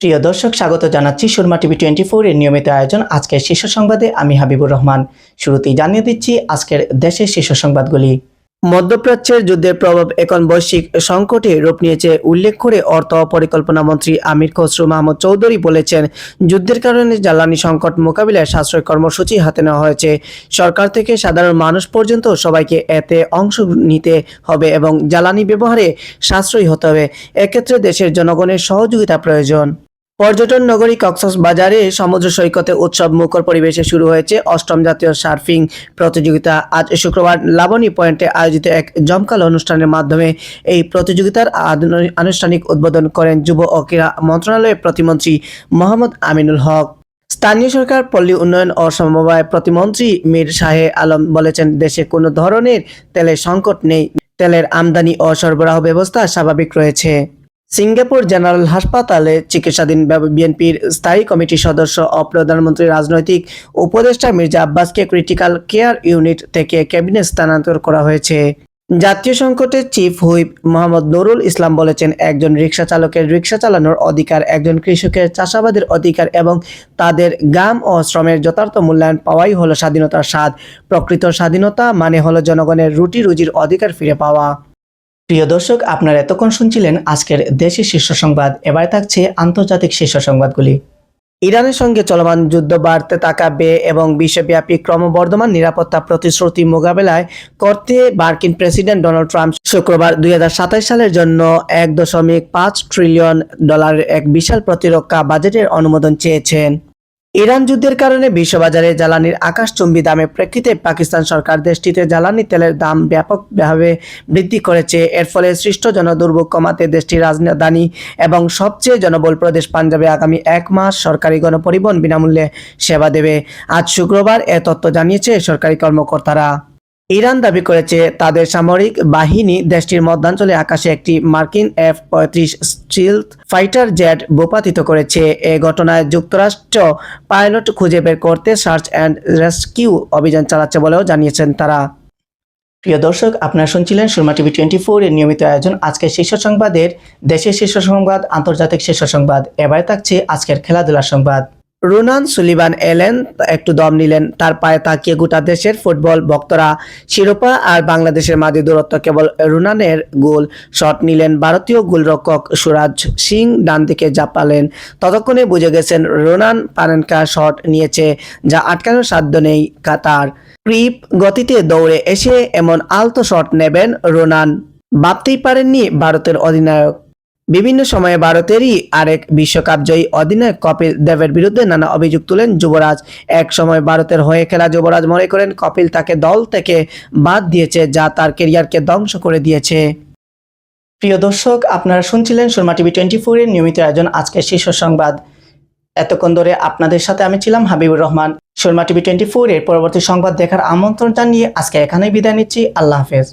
প্রিয় দর্শক, স্বাগত জানাচ্ছি সুরমা টিভি 24 এর নিয়মিত আয়োজন আজকের শীর্ষ সংবাদে। আমি হাবিবুর রহমান। শুরুতেই জানিয়ে দিচ্ছি আজকের দেশের শীর্ষ সংবাদগুলি। মধ্যপ্রাচ্যের যুদ্ধের প্রভাব এখন বৈশ্বিক সংকটে রূপ নিয়েছে উল্লেখ করে অর্থ ও পরিকল্পনা মন্ত্রী আমির খসরু মাহমুদ চৌধুরী বলেছেন, যুদ্ধের কারণে জ্বালানি সংকট মোকাবিলায় সাশ্রয় কর্মসূচি হাতে নেওয়া হয়েছে। সরকার থেকে সাধারণ মানুষ পর্যন্ত সবাইকে এতে অংশ নিতে হবে এবং জ্বালানি ব্যবহারে সাশ্রয়ী হতে হবে। এক্ষেত্রে দেশের জনগণের সহযোগিতা প্রয়োজন। পর্যটন নগরী কক্সবাজারে সমুদ্র সৈকতে উৎসব মুখর পরিবেশে শুরু হয়েছে ৮ম জাতীয় সার্ফিং প্রতিযোগিতা। আজ শুক্রবার লাবণী পয়েন্টে আয়োজিত এক জমকালো অনুষ্ঠানের মাধ্যমে এই প্রতিযোগিতার আনুষ্ঠানিক উদ্বোধন করেন যুব ও ক্রীড়া মন্ত্রণালয়ের প্রতিমন্ত্রী মোহাম্মদ আমিনুল হক। স্থানীয় সরকার, পল্লী উন্নয়ন ও সমবায় প্রতিমন্ত্রী মীর শাহে আলম বলেছেন, দেশে কোনো ধরনের তেলের সংকট নেই। তেলের আমদানি ও সরবরাহ ব্যবস্থা স্বাভাবিক রয়েছে। সিঙ্গাপুর জেনারেল হাসপাতালে চিকিৎসাধীন বিএনপির স্থায়ী কমিটির সদস্য ও প্রধানমন্ত্রীর রাজনৈতিক উপদেষ্টা মির্জা আব্বাসকে ক্রিটিক্যাল কেয়ার ইউনিট থেকে ক্যাবিনেট স্থানান্তর করা হয়েছে। জাতীয় সংকটের চিফ হুইপ মোহাম্মদ নুরুল ইসলাম বলেছেন, একজন রিকশা চালকের রিকশা চালানোর অধিকার, একজন কৃষকের চাষাবাদের অধিকার এবং তাদের ঘাম ও শ্রমের যথার্থ মূল্যায়ন পাওয়াই হলো স্বাধীনতার স্বাদ। প্রকৃত স্বাধীনতা মানে হলো জনগণের রুটি রুজির অধিকার ফিরে পাওয়া। প্রিয় দর্শক, আপনারা এতক্ষণ শুনছিলেন আজকের দেশের শীর্ষ সংবাদ। এবার থাকছে আন্তর্জাতিক শীর্ষ সংবাদগুলি। ইরানের সঙ্গে চলমান যুদ্ধ বাড়তে থাকা এবং বিশ্বব্যাপী ক্রমবর্ধমান নিরাপত্তা প্রতিশ্রুতি মোকাবেলায় করতে মার্কিন প্রেসিডেন্ট ডোনাল্ড ট্রাম্প শুক্রবার 2027 সালের জন্য $1.5 ট্রিলিয়ন এক বিশাল প্রতিরক্ষা বাজেটের অনুমোদন চেয়েছেন। ইরান যুদ্ধের কারণে বিশ্ববাজারে জ্বালানির আকাশচুম্বী দামের প্রেক্ষিতে পাকিস্তান সরকার দেশটিতে জ্বালানি তেলের দাম ব্যাপকভাবে বৃদ্ধি করেছে। এর ফলে সৃষ্ট জনদুর্ভোগ কমাতে দেশটির রাজধানী এবং সবচেয়ে জনবহুল প্রদেশ পাঞ্জাবে আগামী 1 মাস সরকারি গণপরিবহন বিনামূল্যে সেবা দেবে। আজ শুক্রবার এ তথ্য জানিয়েছে সরকারি কর্মকর্তারা। ইরান দাবি করেছে, তাদের সামরিক বাহিনী দেশটির মধ্যাঞ্চলে আকাশে একটি মার্কিন F-35 স্টিলথ ফাইটার জেট ভূপাতিত করেছে। এ ঘটনায় যুক্তরাষ্ট্র পাইলট খুঁজে বের করতে সার্চ অ্যান্ড রেস্কিউ অভিযান চালাচ্ছে বলেও জানিয়েছেন তারা। প্রিয় দর্শক, আপনারা শুনছিলেন সুরমা টিভি 24 এর নিয়মিত আয়োজন আজকের শীর্ষ সংবাদের দেশের শীর্ষ সংবাদ, আন্তর্জাতিক শীর্ষ সংবাদ। এবার থাকছে আজকের খেলাধুলার সংবাদ। রোনান সুলিভান এলেন, একটু দম নিলেন। তার পায়ে তাকিয়ে গোটা দেশের ফুটবল ভক্তরা। শিরোপা আর বাংলাদেশের মাঝে দূরত্ব কেবল রোনানের গোল শট নিলেন ভারতীয় গোলরক্ষক সুরাজ সিং, ডান দিকে জাপালেন। ততক্ষণে বুঝে গেছেন রোনান পানেনকা শট নিয়েছে, যা আটকানোর সাধ্য নেই কাতার। ক্রিপ গতিতে দৌড়ে এসে এমন আলতো শট নেবেন রোনান, ভাবতেই পারেননি ভারতের অধিনায়ক। বিভিন্ন সময়ে ভারতেরই আরেক বিশ্বকাপ জয়ী অধিনায়ক কপিল দেবের বিরুদ্ধে নানা অভিযোগ তুলেন যুবরাজ। এক সময় ভারতের হয়ে খেলা যুবরাজ মনে করেন কপিল তাকে দল থেকে বাদ দিয়েছে, যা তার ক্যারিয়ারকে ধ্বংস করে দিয়েছে। প্রিয় দর্শক, আপনারা শুনছিলেন সুরমা টিভি 24 এর নিয়মিত আয়োজন আজকের শীর্ষ সংবাদ। এতক্ষণ ধরে আপনাদের সাথে আমি ছিলাম হাবিবুর রহমান। সুরমা টিভি 24 এর পরবর্তী সংবাদ দেখার আমন্ত্রণ জানিয়ে আজকে এখানেই বিদায় নিচ্ছি। আল্লাহ হাফেজ।